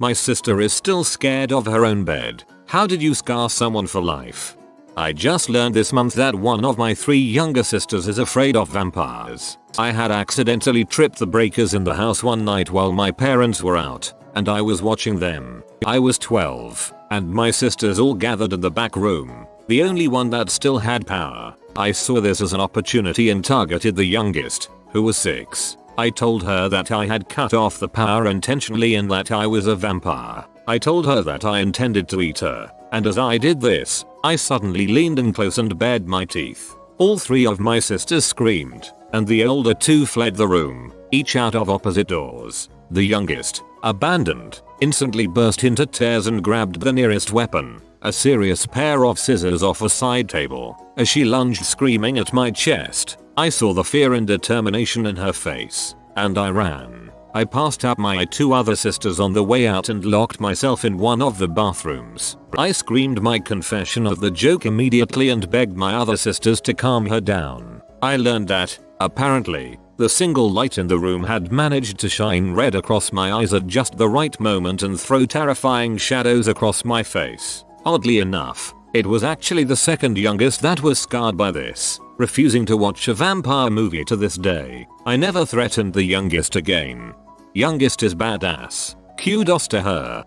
My sister is still scared of her own bed. How did you scar someone for life? I just learned this month that one of my 3 younger sisters is afraid of vampires. I had accidentally tripped the breakers in the house one night while my parents were out, and I was watching them. I was 12, and my sisters all gathered in the back room, the only one that still had power. I saw this as an opportunity and targeted the youngest, who was 6. I told her that I had cut off the power intentionally and that I was a vampire. I told her that I intended to eat her, and as I did this, I suddenly leaned in close and bared my teeth. All 3 of my sisters screamed, and the older 2 fled the room, each out of opposite doors. The youngest, abandoned, instantly burst into tears and grabbed the nearest weapon, a serious pair of scissors off a side table. As she lunged screaming at my chest, I saw the fear and determination in her face, and I ran. I passed out my 2 other sisters on the way out and locked myself in one of the bathrooms. I screamed my confession of the joke immediately and begged my other sisters to calm her down. I learned that, apparently, the single light in the room had managed to shine red across my eyes at just the right moment and throw terrifying shadows across my face. Oddly enough, it was actually the second youngest that was scarred by this, refusing to watch a vampire movie to this day. I never threatened the youngest again. Youngest is badass. Kudos to her.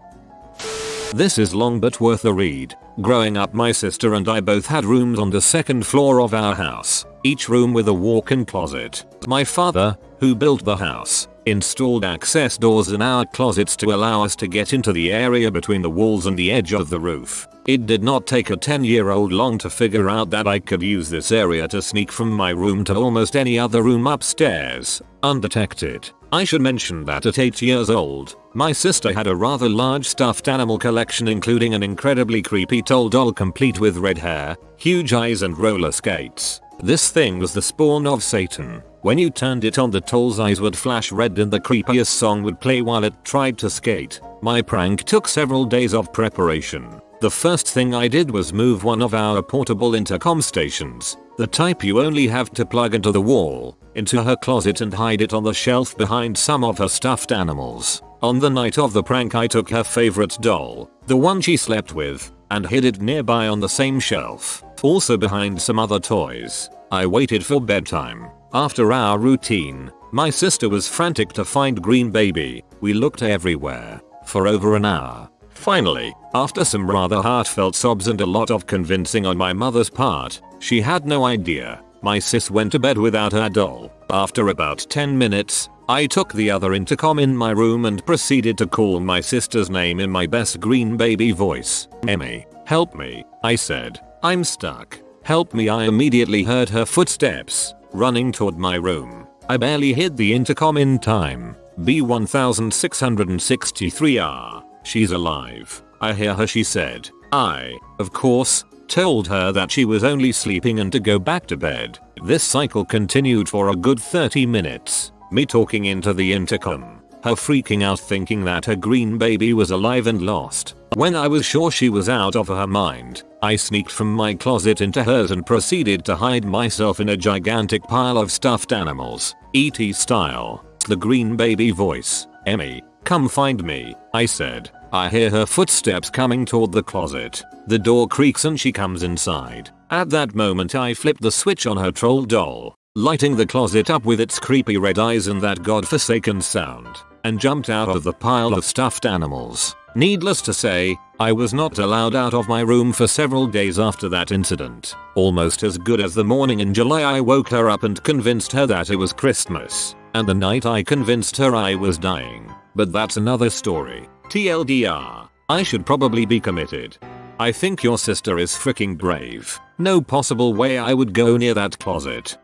This is long but worth a read. Growing up, my sister and I both had rooms on the second floor of our house, each room with a walk-in closet. My father, who built the house, installed access doors in our closets to allow us to get into the area between the walls and the edge of the roof. It did not take a 10-year-old long to figure out that I could use this area to sneak from my room to almost any other room upstairs, undetected. I should mention that at 8 years old, my sister had a rather large stuffed animal collection, including an incredibly creepy tall doll complete with red hair, huge eyes and roller skates. This thing was the spawn of Satan. When you turned it on, the doll's eyes would flash red and the creepiest song would play while it tried to skate. My prank took several days of preparation. The first thing I did was move one of our portable intercom stations, the type you only have to plug into the wall, into her closet and hide it on the shelf behind some of her stuffed animals. On the night of the prank, I took her favorite doll, the one she slept with, and hid it nearby on the same shelf, also behind some other toys. I waited for bedtime. After our routine, my sister was frantic to find Green Baby. We looked everywhere for over an hour. Finally, after some rather heartfelt sobs and a lot of convincing on my mother's part, she had no idea. My sis went to bed without her doll. After about 10 minutes, I took the other intercom in my room and proceeded to call my sister's name in my best Green Baby voice. "Emmy, help me," I said. "I'm stuck. Help me." I immediately heard her footsteps running toward my room. I barely hid the intercom in time. B1663R. "She's alive. I hear her," she said. I, of course, told her that she was only sleeping and to go back to bed. This cycle continued for a good 30 minutes. Me talking into the intercom, her freaking out thinking that her Green Baby was alive and lost. When I was sure she was out of her mind, I sneaked from my closet into hers and proceeded to hide myself in a gigantic pile of stuffed animals, E.T. style. The Green Baby voice. "Emmy, come find me," I said. I hear her footsteps coming toward the closet. The door creaks and she comes inside. At that moment, I flipped the switch on her troll doll, lighting the closet up with its creepy red eyes and that godforsaken sound, and jumped out of the pile of stuffed animals. Needless to say, I was not allowed out of my room for several days after that incident. Almost as good as the morning in July I woke her up and convinced her that it was Christmas, and the night I convinced her I was dying. But that's another story. TLDR, I should probably be committed. I think your sister is freaking brave. No possible way I would go near that closet.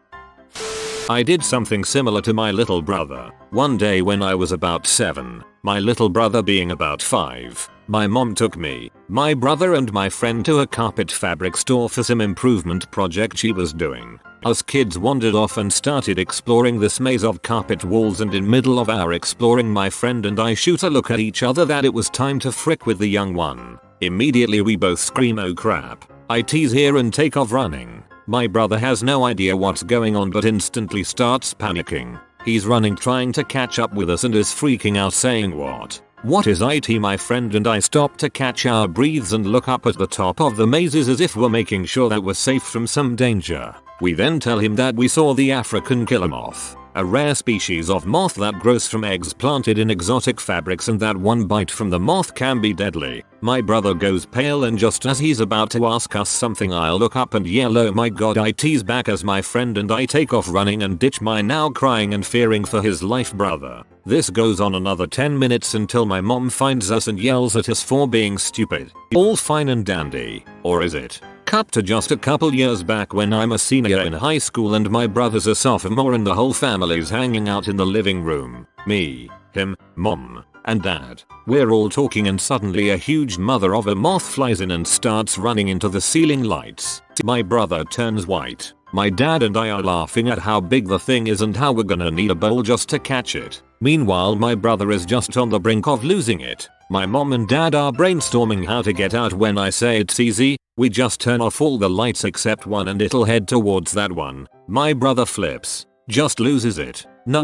I did something similar to my little brother. One day when I was about 7, my little brother being about 5, my mom took me, my brother and my friend to a carpet fabric store for some improvement project she was doing. Us kids wandered off and started exploring this maze of carpet walls, and in middle of our exploring, my friend and I shoot a look at each other that it was time to frick with the young one. Immediately we both scream, "Oh crap." I tease here and take off running. My brother has no idea what's going on but instantly starts panicking. He's running trying to catch up with us and is freaking out saying, "What? What is it? My friend and I stop to catch our breaths and look up at the top of the mazes as if we're making sure that we're safe from some danger. We then tell him that we saw the African killer moth, a rare species of moth that grows from eggs planted in exotic fabrics, and that one bite from the moth can be deadly. My brother goes pale, and just as he's about to ask us something, I look up and yell, "Oh my god!" It's back as my friend and I take off running and ditch my now crying and fearing for his life brother. This goes on another 10 minutes until my mom finds us and yells at us for being stupid. All fine and dandy. Or is it? Cut to just a couple years back when I'm a senior in high school and my brother's a sophomore, and the whole family's hanging out in the living room. Me, him, mom, and dad. We're all talking and suddenly a huge mother of a moth flies in and starts running into the ceiling lights. My brother turns white. My dad and I are laughing at how big the thing is and how we're gonna need a bowl just to catch it. Meanwhile, my brother is just on the brink of losing it. My mom and dad are brainstorming how to get out when I say it's easy. We just turn off all the lights except one and it'll head towards that one. My brother flips. Just loses it. No,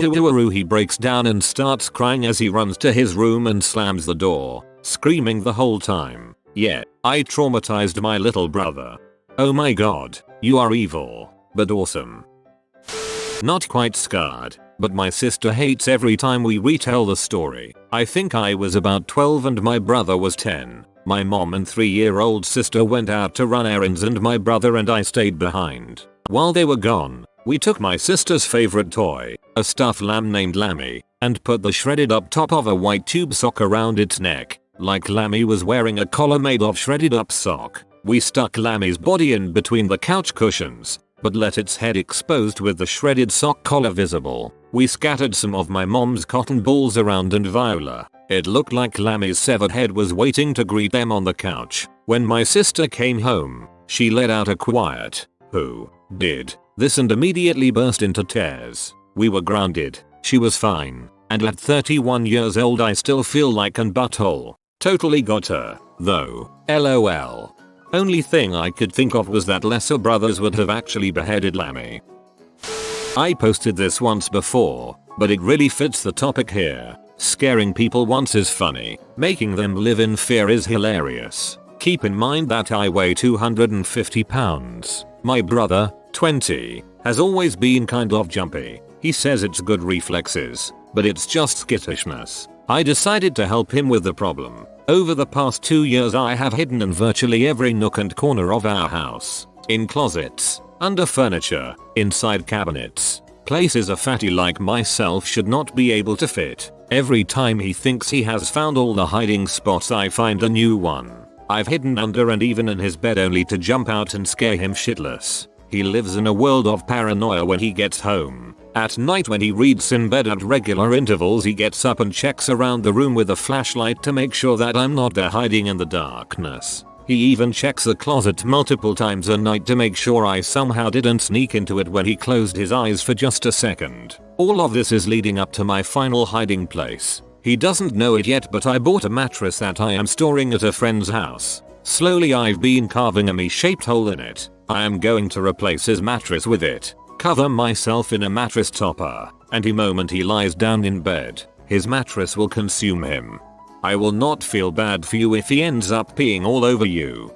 he breaks down and starts crying as he runs to his room and slams the door, screaming the whole time. Yeah, I traumatized my little brother. Oh my god, you are evil, but awesome. Not quite scarred, but my sister hates every time we retell the story. I think I was about 12 and my brother was 10. My mom and 3-year-old sister went out to run errands and my brother and I stayed behind. While they were gone, we took my sister's favorite toy, a stuffed lamb named Lammy, and put the shredded up top of a white tube sock around its neck, like Lammy was wearing a collar made of shredded up sock. We stuck Lammy's body in between the couch cushions, but let its head exposed with the shredded sock collar visible. We scattered some of my mom's cotton balls around and Viola. It looked like Lammy's severed head was waiting to greet them on the couch. When my sister came home, she let out a quiet, "Who did this?" and immediately burst into tears. We were grounded. She was fine. And at 31 years old I still feel like an butthole. Totally got her, though. LOL. Only thing I could think of was that lesser brothers would have actually beheaded Lammy. I posted this once before, but it really fits the topic here. Scaring people once is funny. Making them live in fear is hilarious. Keep in mind that I weigh 250 pounds. My brother, 20, has always been kind of jumpy. He says it's good reflexes, but it's just skittishness. I decided to help him with the problem. Over the past 2 years I have hidden in virtually every nook and corner of our house. In closets, under furniture, inside cabinets. Places a fatty like myself should not be able to fit. Every time he thinks he has found all the hiding spots I find a new one. I've hidden under and even in his bed only to jump out and scare him shitless. He lives in a world of paranoia when he gets home. At night when he reads in bed at regular intervals he gets up and checks around the room with a flashlight to make sure that I'm not there hiding in the darkness. He even checks the closet multiple times a night to make sure I somehow didn't sneak into it when he closed his eyes for just a second. All of this is leading up to my final hiding place. He doesn't know it yet, but I bought a mattress that I am storing at a friend's house. Slowly I've been carving a me-shaped hole in it. I am going to replace his mattress with it. Cover myself in a mattress topper, and the moment he lies down in bed, his mattress will consume him. I will not feel bad for you if he ends up peeing all over you.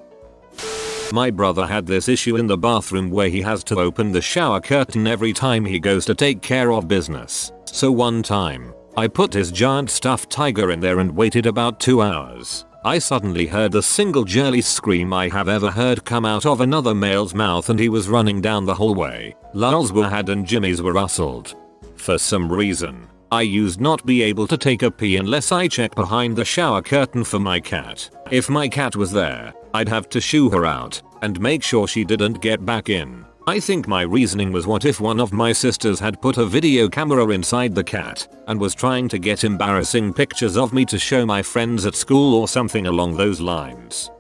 My brother had this issue in the bathroom where he has to open the shower curtain every time he goes to take care of business. So one time, I put his giant stuffed tiger in there and waited about 2 hours. I suddenly heard the single jolly scream I have ever heard come out of another male's mouth, and he was running down the hallway. Lulls were had and jimmies were rustled. For some reason, I used not be able to take a pee unless I check behind the shower curtain for my cat. If my cat was there, I'd have to shoo her out and make sure she didn't get back in. I think my reasoning was, what if one of my sisters had put a video camera inside the cat and was trying to get embarrassing pictures of me to show my friends at school or something along those lines.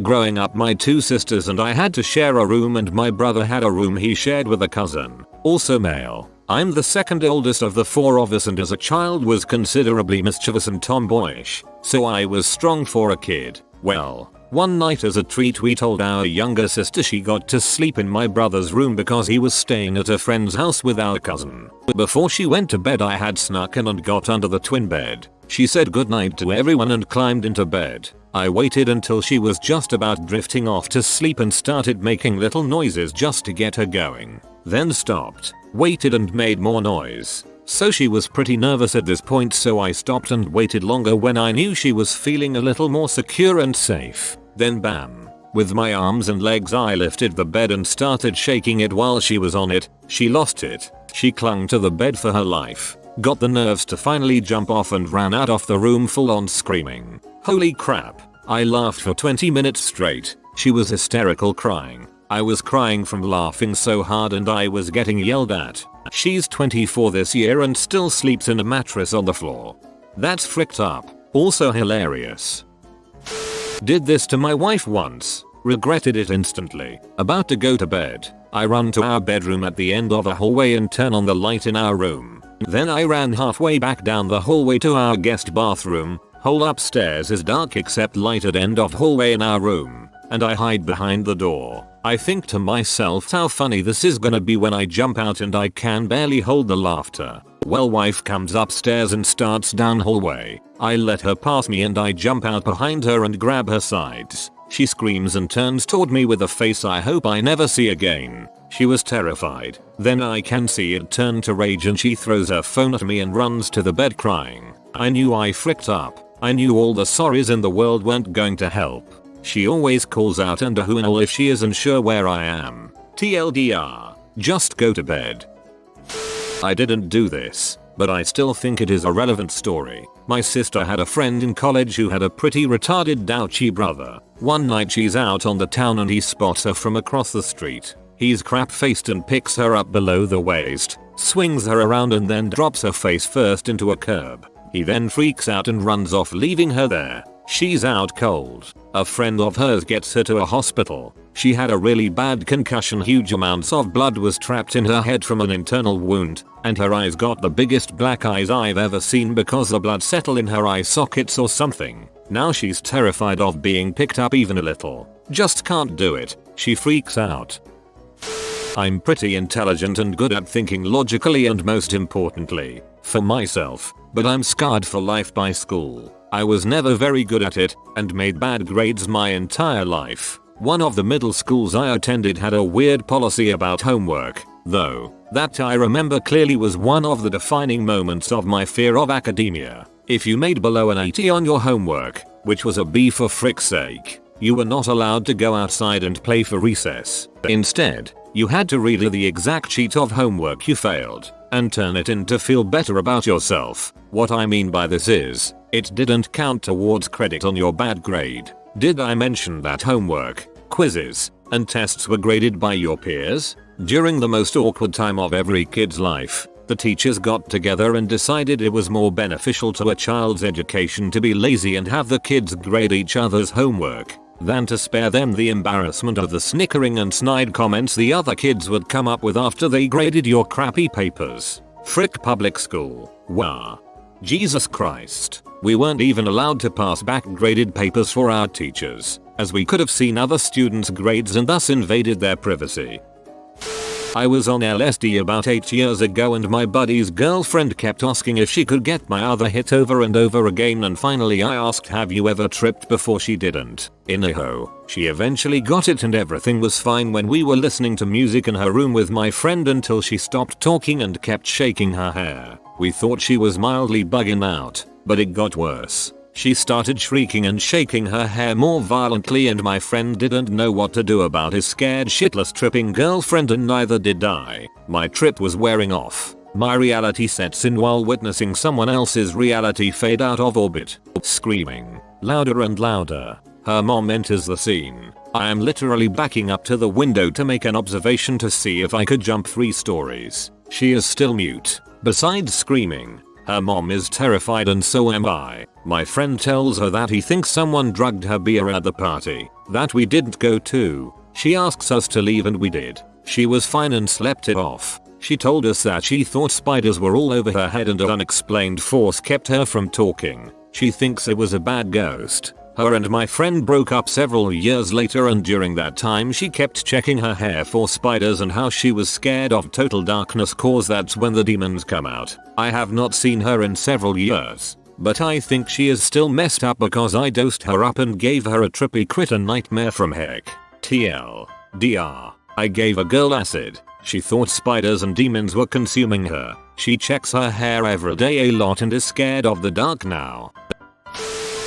Growing up, my 2 sisters and I had to share a room, and my brother had a room he shared with a cousin, also male. I'm the second oldest of the 4 of us, and as a child was considerably mischievous and tomboyish, so I was strong for a kid. Well, one night as a treat we told our younger sister she got to sleep in my brother's room because he was staying at a friend's house with our cousin. Before she went to bed I had snuck in and got under the twin bed. She said goodnight to everyone and climbed into bed. I waited until she was just about drifting off to sleep and started making little noises just to get her going. Then stopped, waited and made more noise. So she was pretty nervous at this point, so I stopped and waited longer. When I knew she was feeling a little more secure and safe, then bam. With my arms and legs I lifted the bed and started shaking it while she was on it. She lost it. She clung to the bed for her life, got the nerves to finally jump off and ran out of the room full on screaming. Holy crap. I laughed for 20 minutes straight. She was hysterical crying. I was crying from laughing so hard and I was getting yelled at. She's 24 this year and still sleeps in a mattress on the floor. That's fricked up. Also hilarious. Did this to my wife once. Regretted it instantly. About to go to bed, I run to our bedroom at the end of a hallway and turn on the light in our room. Then I ran halfway back down the hallway to our guest bathroom. Whole upstairs is dark except lighted end of hallway in our room, and I hide behind the door. I think to myself how funny this is gonna be when I jump out, and I can barely hold the laughter. Well, wife comes upstairs and starts down hallway. I let her pass me and I jump out behind her and grab her sides. She screams and turns toward me with a face I hope I never see again. She was terrified. Then I can see it turn to rage and she throws her phone at me and runs to the bed crying. I knew I fricked up. I knew all the sorries in the world weren't going to help. She always calls out and a hoonal if she isn't sure where I am. TLDR. Just go to bed. I didn't do this, but I still think it is a relevant story. My sister had a friend in college who had a pretty retarded douchey brother. One night she's out on the town and he spots her from across the street. He's crap-faced and picks her up below the waist, swings her around and then drops her face first into a curb. He then freaks out and runs off, leaving her there. She's out cold. A friend of hers gets her to a hospital. She had a really bad concussion, huge amounts of blood was trapped in her head from an internal wound, and her eyes got the biggest black eyes I've ever seen because the blood settled in her eye sockets or something. Now she's terrified of being picked up even a little. Just can't do it. She freaks out. I'm pretty intelligent and good at thinking logically and most importantly, for myself, but I'm scarred for life by school. I was never very good at it and made bad grades my entire life. One of the middle schools I attended had a weird policy about homework, though. That I remember clearly was one of the defining moments of my fear of academia. If you made below an 80 on your homework, which was a B for frick's sake, you were not allowed to go outside and play for recess. Instead, you had to read the exact sheet of homework you failed and turn it in to feel better about yourself. What I mean by this is, it didn't count towards credit on your bad grade. Did I mention that homework, quizzes, and tests were graded by your peers? During the most awkward time of every kid's life, the teachers got together and decided it was more beneficial to a child's education to be lazy and have the kids grade each other's homework than to spare them the embarrassment of the snickering and snide comments the other kids would come up with after they graded your crappy papers. Frick public school. Wah. Jesus Christ. We weren't even allowed to pass back graded papers for our teachers, as we could have seen other students' grades and thus invaded their privacy. I was on LSD about 8 years ago and my buddy's girlfriend kept asking if she could get my other hit over and over again, and finally I asked, have you ever tripped before? She didn't. Inaho. She eventually got it and everything was fine when we were listening to music in her room with my friend until she stopped talking and kept shaking her hair. We thought she was mildly bugging out, but it got worse. She started shrieking and shaking her hair more violently and my friend didn't know what to do about his scared shitless tripping girlfriend, and neither did I. My trip was wearing off. My reality sets in while witnessing someone else's reality fade out of orbit. Screaming. Louder and louder. Her mom enters the scene. I am literally backing up to the window to make an observation to see if I could jump 3 stories. She is still mute. Besides screaming, her mom is terrified and so am I. My friend tells her that he thinks someone drugged her beer at the party that we didn't go to. She asks us to leave and we did. She was fine and slept it off. She told us that she thought spiders were all over her head and an unexplained force kept her from talking. She thinks it was a bad ghost. Her and my friend broke up several years later and during that time she kept checking her hair for spiders and how she was scared of total darkness cause that's when the demons come out. I have not seen her in several years, but I think she is still messed up because I dosed her up and gave her a trippy critter nightmare from heck. TLDR. I gave a girl acid. She thought spiders and demons were consuming her. She checks her hair every day a lot and is scared of the dark now.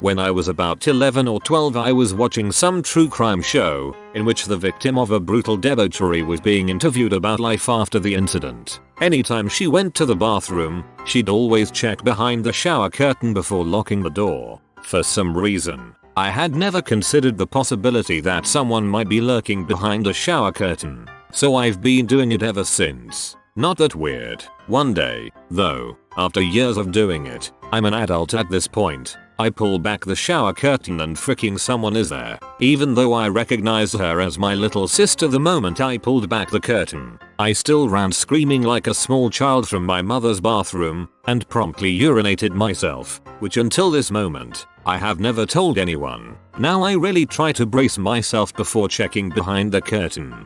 When I was about 11 or 12 I was watching some true crime show in which the victim of a brutal debauchery was being interviewed about life after the incident. Anytime she went to the bathroom, she'd always check behind the shower curtain before locking the door. For some reason, I had never considered the possibility that someone might be lurking behind the shower curtain, so I've been doing it ever since. Not that weird. One day, though, after years of doing it, I'm an adult at this point, I pull back the shower curtain and freaking someone is there. Even though I recognized her as my little sister the moment I pulled back the curtain, I still ran screaming like a small child from my mother's bathroom and promptly urinated myself, which until this moment, I have never told anyone. Now I really try to brace myself before checking behind the curtain.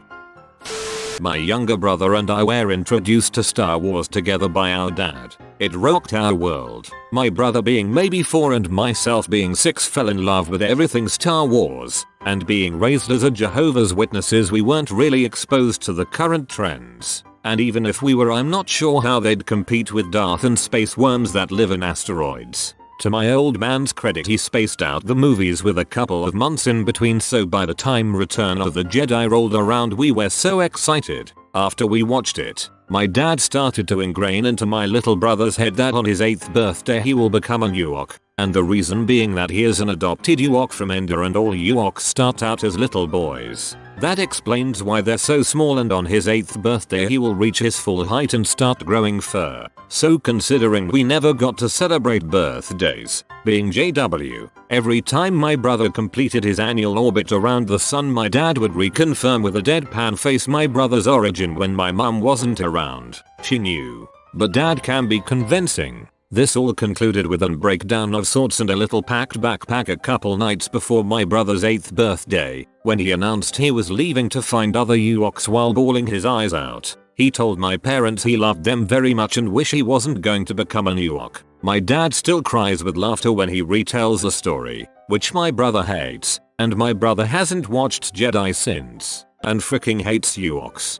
My younger brother and I were introduced to Star Wars together by our dad. It rocked our world. My brother being maybe 4 and myself being 6 fell in love with everything Star Wars, and being raised as a Jehovah's Witnesses we weren't really exposed to the current trends. And even if we were, I'm not sure how they'd compete with Darth and space worms that live in asteroids. To my old man's credit, he spaced out the movies with a couple of months in between, so by the time Return of the Jedi rolled around we were so excited. After we watched it, my dad started to ingrain into my little brother's head that on his 8th birthday he will become an Ewok, and the reason being that he is an adopted Ewok from Endor and all Ewoks start out as little boys. That explains why they're so small, and on his 8th birthday he will reach his full height and start growing fur. So considering we never got to celebrate birthdays, being JW, every time my brother completed his annual orbit around the sun my dad would reconfirm with a deadpan face my brother's origin when my mum wasn't around. She knew. But dad can be convincing. This all concluded with a breakdown of sorts and a little packed backpack a couple nights before my brother's 8th birthday, when he announced he was leaving to find other Ewoks while bawling his eyes out. He told my parents he loved them very much and wish he wasn't going to become an Ewok. My dad still cries with laughter when he retells the story, which my brother hates, and my brother hasn't watched Jedi since, and freaking hates Ewoks.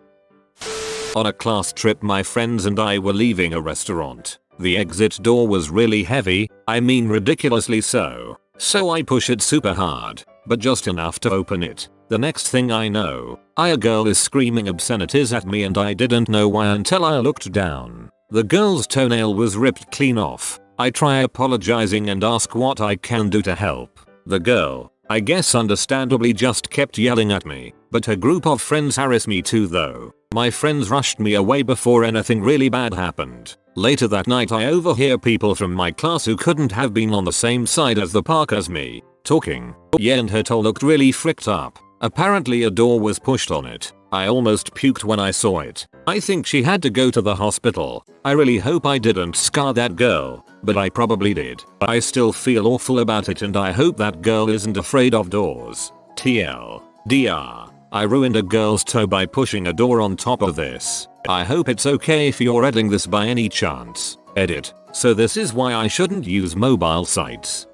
On a class trip my friends and I were leaving a restaurant. The exit door was really heavy, I mean ridiculously so. So I push it super hard, but just enough to open it. The next thing I know, a girl is screaming obscenities at me and I didn't know why until I looked down. The girl's toenail was ripped clean off. I try apologizing and ask what I can do to help. The girl, I guess understandably, just kept yelling at me, but her group of friends harass me too though. My friends rushed me away before anything really bad happened. Later that night I overhear people from my class who couldn't have been on the same side as the park as me, talking. Yeah, and her toe looked really fricked up. Apparently a door was pushed on it. I almost puked when I saw it. I think she had to go to the hospital. I really hope I didn't scar that girl, but I probably did. I still feel awful about it and I hope that girl isn't afraid of doors. TLDR. I ruined a girl's toe by pushing a door on top of this. I hope it's okay if you're editing this by any chance. Edit. So this is why I shouldn't use mobile sites.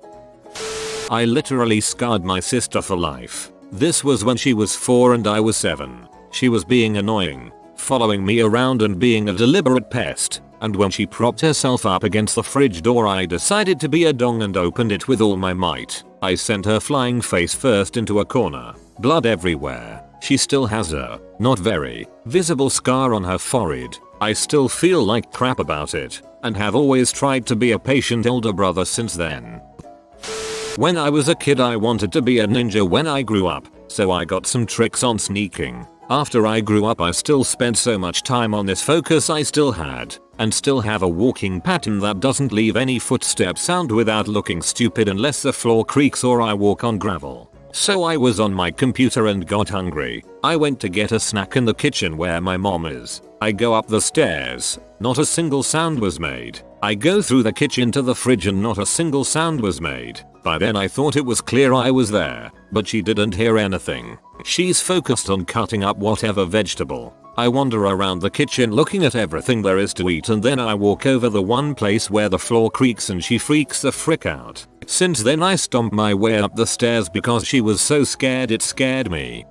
I literally scarred my sister for life. This was when she was 4 and I was 7. She was being annoying, following me around and being a deliberate pest, and when she propped herself up against the fridge door I decided to be a dong and opened it with all my might. I sent her flying face first into a corner, blood everywhere. She still has a, not very, visible scar on her forehead. I still feel like crap about it, and have always tried to be a patient elder brother since then. When I was a kid I wanted to be a ninja when I grew up, so I got some tricks on sneaking. After I grew up I still spent so much time on this focus I still had, and still have a walking pattern that doesn't leave any footstep sound without looking stupid unless the floor creaks or I walk on gravel. So I was on my computer and got hungry. I went to get a snack in the kitchen where my mom is. I go up the stairs, not a single sound was made. I go through the kitchen to the fridge and not a single sound was made. By then I thought it was clear I was there, but she didn't hear anything. She's focused on cutting up whatever vegetable. I wander around the kitchen looking at everything there is to eat, and then I walk over the one place where the floor creaks and she freaks the frick out. Since then I stomp my way up the stairs because she was so scared it scared me.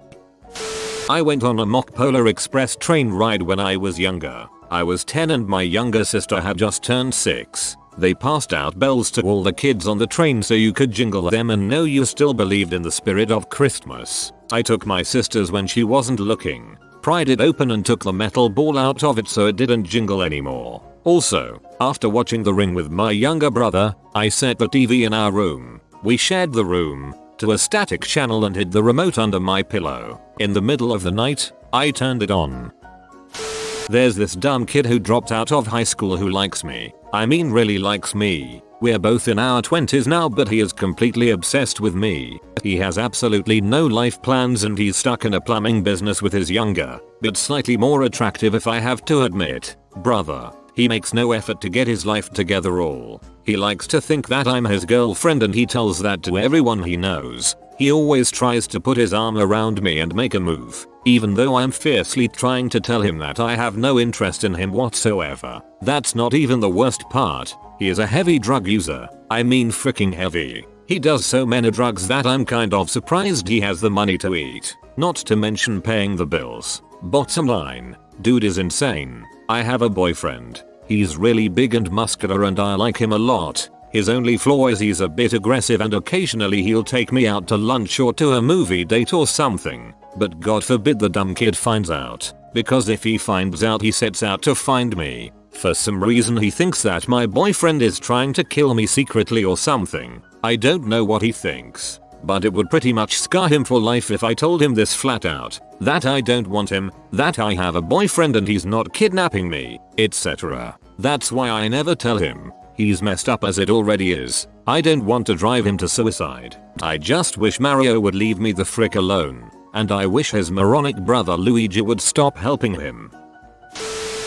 I went on a mock Polar Express train ride when I was younger. I was 10 and my younger sister had just turned 6. They passed out bells to all the kids on the train so you could jingle them and know you still believed in the spirit of Christmas. I took my sister's when she wasn't looking, pried it open and took the metal ball out of it so it didn't jingle anymore. Also, after watching The Ring with my younger brother, I set the TV in our room, we shared the room, to a static channel and hid the remote under my pillow. In the middle of the night, I turned it on. There's this dumb kid who dropped out of high school who likes me. I mean really likes me. We're both in our 20s now, but he is completely obsessed with me. He has absolutely no life plans and he's stuck in a plumbing business with his younger, but slightly more attractive, if I have to admit, brother. He makes no effort to get his life together all. He likes to think that I'm his girlfriend and he tells that to everyone he knows. He always tries to put his arm around me and make a move, even though I'm fiercely trying to tell him that I have no interest in him whatsoever. That's not even the worst part. He is a heavy drug user. I mean freaking heavy. He does so many drugs that I'm kind of surprised he has the money to eat, not to mention paying the bills. Bottom line, dude is insane. I have a boyfriend. He's really big and muscular and I like him a lot. His only flaw is he's a bit aggressive and occasionally he'll take me out to lunch or to a movie date or something. But God forbid the dumb kid finds out, because if he finds out he sets out to find me. For some reason he thinks that my boyfriend is trying to kill me secretly or something. I don't know what he thinks, but it would pretty much scar him for life if I told him this flat out. That I don't want him, that I have a boyfriend and he's not kidnapping me, etc. That's why I never tell him. He's messed up as it already is. I don't want to drive him to suicide. I just wish Mario would leave me the frick alone. And I wish his moronic brother Luigi would stop helping him.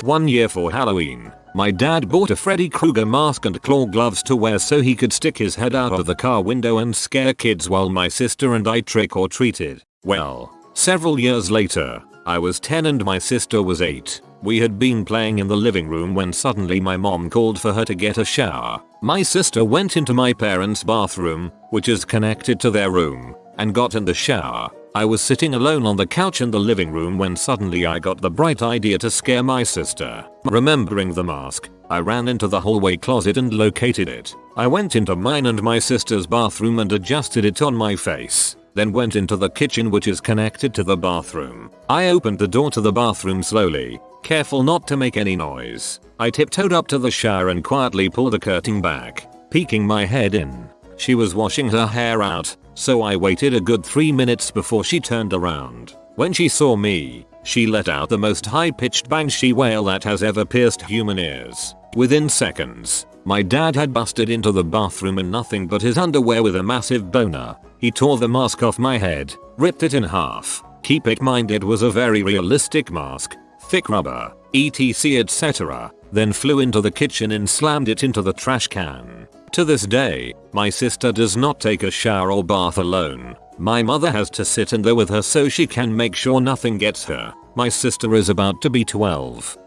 One year for Halloween, my dad bought a Freddy Krueger mask and claw gloves to wear so he could stick his head out of the car window and scare kids while my sister and I trick or treated. Well, several years later, I was 10 and my sister was 8. We had been playing in the living room when suddenly my mom called for her to get a shower. My sister went into my parents' bathroom, which is connected to their room, and got in the shower. I was sitting alone on the couch in the living room when suddenly I got the bright idea to scare my sister. Remembering the mask, I ran into the hallway closet and located it. I went into mine and my sister's bathroom and adjusted it on my face. Then went into the kitchen, which is connected to the bathroom. I opened the door to the bathroom slowly, careful not to make any noise. I tiptoed up to the shower and quietly pulled the curtain back, peeking my head in. She was washing her hair out, so I waited a good 3 minutes before she turned around. When she saw me, she let out the most high-pitched banshee wail that has ever pierced human ears. Within seconds, my dad had busted into the bathroom in nothing but his underwear with a massive boner. He tore the mask off my head, ripped it in half. Keep in mind it was a very realistic mask, thick rubber, etc, etc. Then flew into the kitchen and slammed it into the trash can. To this day, my sister does not take a shower or bath alone. My mother has to sit in there with her so she can make sure nothing gets her. My sister is about to be 12.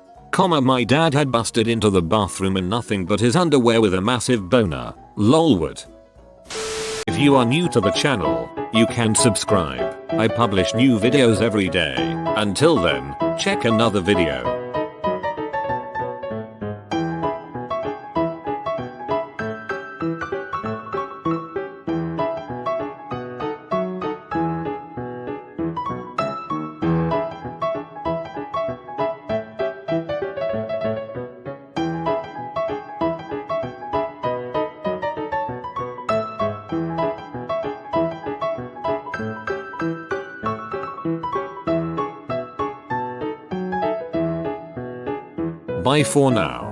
My dad had busted into the bathroom in nothing but his underwear with a massive boner. Lolwood. If you are new to the channel, you can subscribe. I publish new videos every day. Until then, check another video. Bye for now.